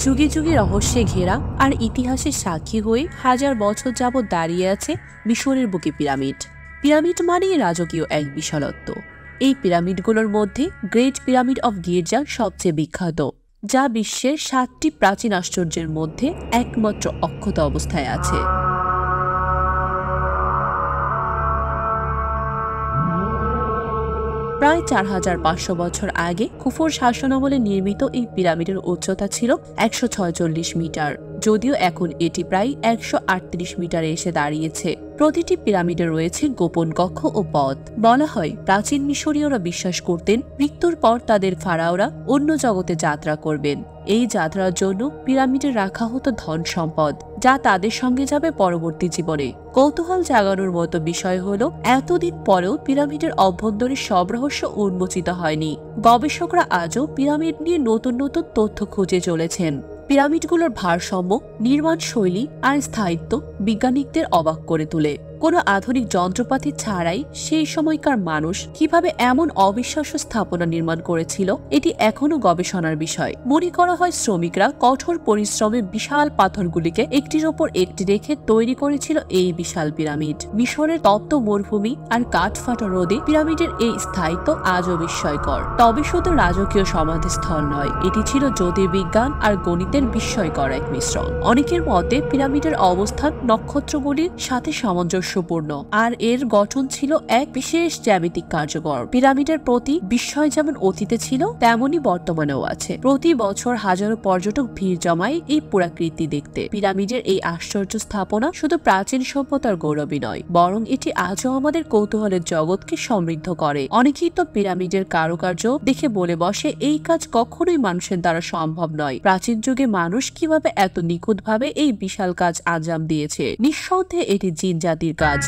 যুগে যুগে রহস্যে ঘেরা আর ইতিহাসের সাক্ষী হয়ে হাজার বছর যাবৎ দাঁড়িয়ে আছে মিশরের বুকে পিরামিড। পিরামিড মানেই রাজকীয় এক বিশালত্ব। এই পিরামিডগুলোর মধ্যে গ্রেট পিরামিড অফ গির্জা সবচেয়ে বিখ্যাত, যা বিশ্বের 7টি প্রাচীন আশ্চর্যের মধ্যে একমাত্র অক্ষত অবস্থায় আছে। প্রায় 4500 বছর আগে খুফুর শাসনামলে নির্মিত এই পিরামিডের উচ্চতা ছিল 146 মিটার, যদিও এখন এটি প্রায় 138 মিটারে এসে দাঁড়িয়েছে। প্রতিটি পিরামিডে রয়েছে গোপন কক্ষ ও পথ। বলা হয় প্রাচীন মিশরীয়রা বিশ্বাস করতেন মৃত্যুর পর তাদের ফারাওরা অন্য জগতে যাত্রা করবেন। এই যাত্রার জন্য পিরামিডে রাখা হতো ধন সম্পদ, যা তাদের সঙ্গে যাবে পরবর্তী জীবনে। কৌতূহল জাগানোর মতো বিষয় হলো এতদিন পরেও পিরামিডের অভ্যন্তরে সব রহস্য উন্মোচিত হয়নি। গবেষকরা আজও পিরামিড নিয়ে নতুন নতুন তথ্য খুঁজে চলেছেন। পিরামিডগুলোর ভারসাম্য, নির্মাণ শৈলী আর স্থায়িত্ব বিজ্ঞানীদের অবাক করে তোলে। কোনো আধুনিক যন্ত্রপাতি ছাড়াই সেই সময়কার মানুষ কিভাবে এমন অবিশ্বাস্য স্থাপনা নির্মাণ করেছিল, এটি এখনো গবেষণার বিষয়। মনে করা হয় শ্রমিকরা কঠোর পরিশ্রমে বিশাল পাথরগুলিকে একটির ওপর একটি রেখে তৈরি করেছিল এই বিশাল পিরামিড। মিশরের তপ্ত মরুভূমি আর কাঠফাটা রোদে পিরামিডের এই স্থায়িত্ব আজও বিস্ময়কর। তবে শুধু রাজকীয় সমাধিস্থল নয়, এটি ছিল জ্যোতির্বিজ্ঞান আর গণিতের বিস্ময়কর এক মিশ্রণ। অনেকের মতে পিরামিডের অবস্থান নক্ষত্রগুলির সাথে সামঞ্জস্যপূর্ণ, আর এর গঠন ছিল এক বিশেষ জ্যামিতিক কার্যকর। পিরামিডের প্রতি বিস্ময় যেমন অতীতে ছিল, তেমনি বর্তমানেও আছে। প্রতি বছর হাজারো পর্যটক ভিড় জমায় এই পুরাকৃতি দেখতে। পিরামিডের এই আশ্চর্য স্থাপনা শুধু প্রাচীন সভ্যতার গৌরবই নয়, বরং এটি আজও আমাদের কৌতূহলের জগৎকে সমৃদ্ধ করে। অনেকেই তো পিরামিডের কারুকার্য দেখে বলে বসে, এই কাজ কখনোই মানুষের দ্বারা সম্ভব নয়। প্রাচীন যুগে মানুষ কিভাবে এত নিখুঁতভাবে এই বিশাল কাজ আঞ্জাম দিয়েছে? নিঃসন্দেহে এটি জিন জাতির কাজ।